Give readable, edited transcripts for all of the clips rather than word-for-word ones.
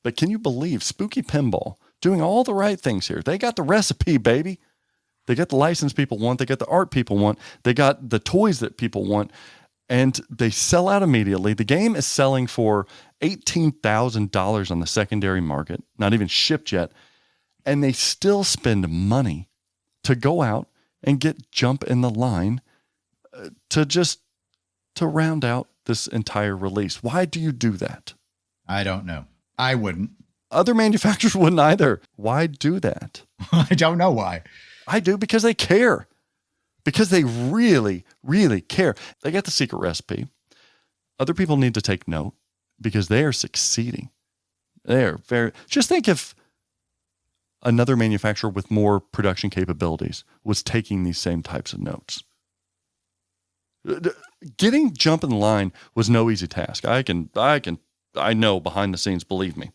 But can you believe Spooky Pinball doing all the right things here? They got the recipe, baby. They got the license people want. They got the art people want. They got the toys that people want. And they sell out immediately. The game is selling for $18,000 on the secondary market, not even shipped yet. And they still spend money to go out and get Jump in the Line to round out this entire release. Why do you do that? I don't know. I wouldn't. Other manufacturers wouldn't either. Why do that? I don't know why. I do, because they care. Because they really, really care. They got the secret recipe. Other people need to take note because they are succeeding. Just think if another manufacturer with more production capabilities was taking these same types of notes. Getting Jump in the Line was no easy task. I know behind the scenes, believe me,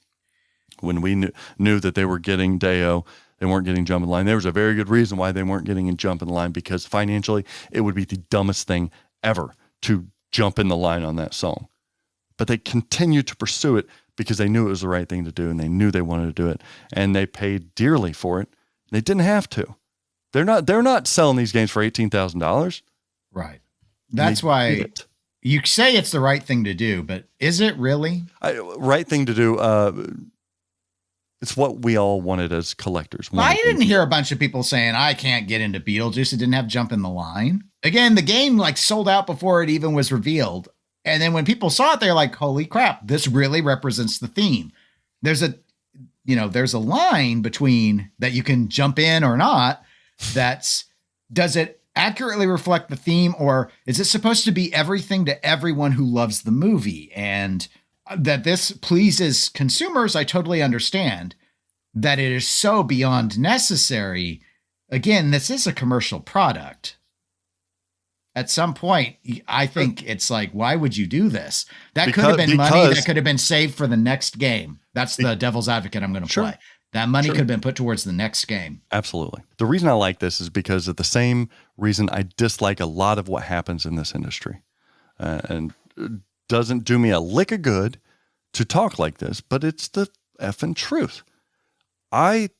when we knew that they were getting Deo, they weren't getting Jump in the Line. There was a very good reason why they weren't getting Jump in the Line, because financially it would be the dumbest thing ever to jump in the line on that song. But they continued to pursue it because they knew it was the right thing to do, and they knew they wanted to do it, and they paid dearly for it. They didn't have to. They're not selling these games for $18,000. Right. That's why you say it's the right thing to do, but is it really? Right thing to do. It's what we all wanted as collectors. I didn't hear a bunch of people saying, I can't get into Beetlejuice. It didn't have Jump in the Line. Again, the game sold out before it even was revealed. And then when people saw it, they're like, holy crap, this really represents the theme. There's a line between that you can jump in or not. Does it accurately reflect the theme, or is it supposed to be everything to everyone who loves the movie? And that this pleases consumers, I totally understand. That it is so beyond necessary. Again, this is a commercial product. At some point, I think it's like, why would you do this? That could have been money that could have been saved for the next game. That's the devil's advocate I'm going to play. That money could have been put towards the next game. Absolutely. The reason I like this is because of the same reason I dislike a lot of what happens in this industry. And it doesn't do me a lick of good to talk like this, but it's the effing truth. I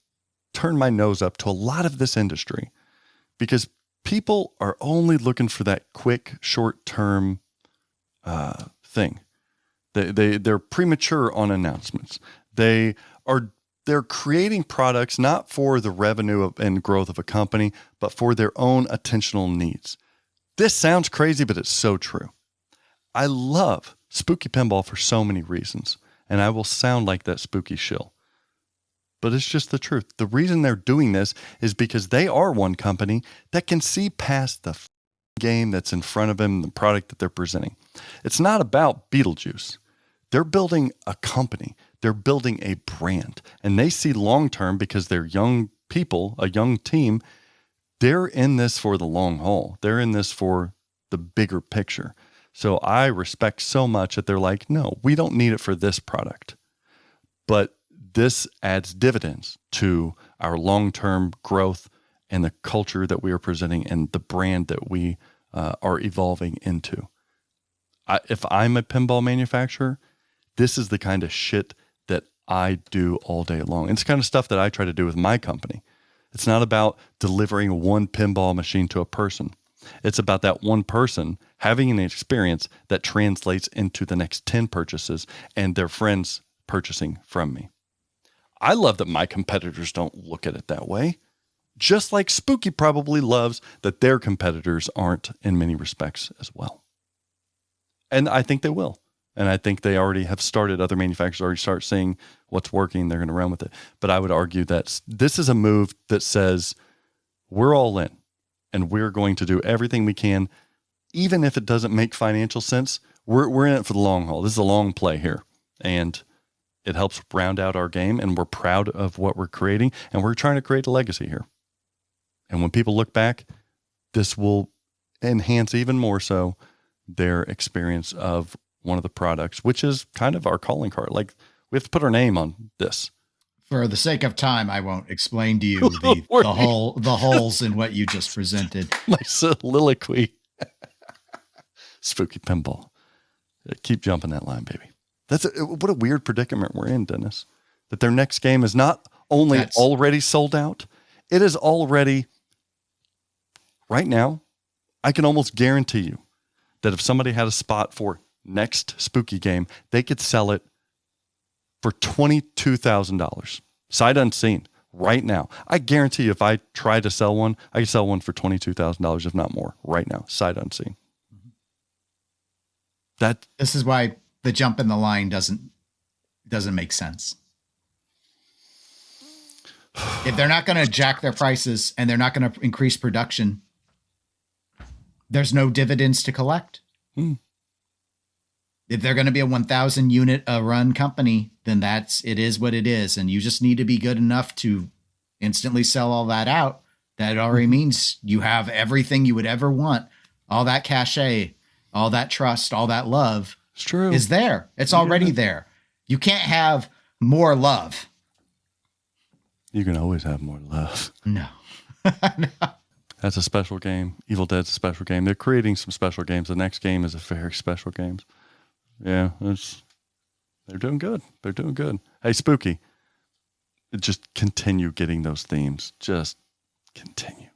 turn my nose up to a lot of this industry because people are only looking for that quick, short-term thing. They're premature on announcements. They're creating products not for the revenue and growth of a company, but for their own attentional needs. This sounds crazy, but it's so true. I love Spooky Pinball for so many reasons, and I will sound like that spooky shill. But it's just the truth. The reason they're doing this is because they are one company that can see past the game that's in front of them, the product that they're presenting. It's not about Beetlejuice. They're building a company. They're building a brand. And they see long-term because they're young people, a young team. They're in this for the long haul. They're in this for the bigger picture. So I respect so much that they're like, no, we don't need it for this product. But this adds dividends to our long-term growth and the culture that we are presenting and the brand that we are evolving into. If I'm a pinball manufacturer, this is the kind of shit that I do all day long. It's the kind of stuff that I try to do with my company. It's not about delivering one pinball machine to a person. It's about that one person having an experience that translates into the next 10 purchases and their friends purchasing from me. I love that my competitors don't look at it that way. Just like Spooky probably loves that their competitors aren't in many respects as well. And I think they will. And I think they already have started. Other manufacturers already start seeing what's working. They're going to run with it. But I would argue that this is a move that says we're all in and we're going to do everything we can. Even if it doesn't make financial sense, we're in it for the long haul. This is a long play here. And it helps round out our game, and we're proud of what we're creating, and we're trying to create a legacy here. And when people look back, this will enhance even more so their experience of one of the products, which is kind of our calling card. Like, we have to put our name on this. For the sake of time, I won't explain to you the holes in what you just presented. My soliloquy. Spooky Pinball. Keep jumping that line, baby. What a weird predicament we're in, Dennis. That their next game is not only already sold out, it is already, right now, I can almost guarantee you that if somebody had a spot for next Spooky game, they could sell it for $22,000. Sight unseen right now. I guarantee you if I try to sell one, I could sell one for $22,000, if not more, right now, sight unseen. This is why the jump in the line doesn't make sense. If they're not going to jack their prices and they're not going to increase production, there's no dividends to collect. If they're going to be a 1,000 unit a run company, then it is what it is. And you just need to be good enough to instantly sell all that out. That already means you have everything you would ever want. All that cachet, all that trust, all that love is there. It's already there. You can't have more love. You can always have more love. No. No. That's a special game. Evil Dead's a special game. They're creating some special games. The next game is a very special game. Yeah, they're doing good. They're doing good. Hey, Spooky, just continue getting those themes. Just continue.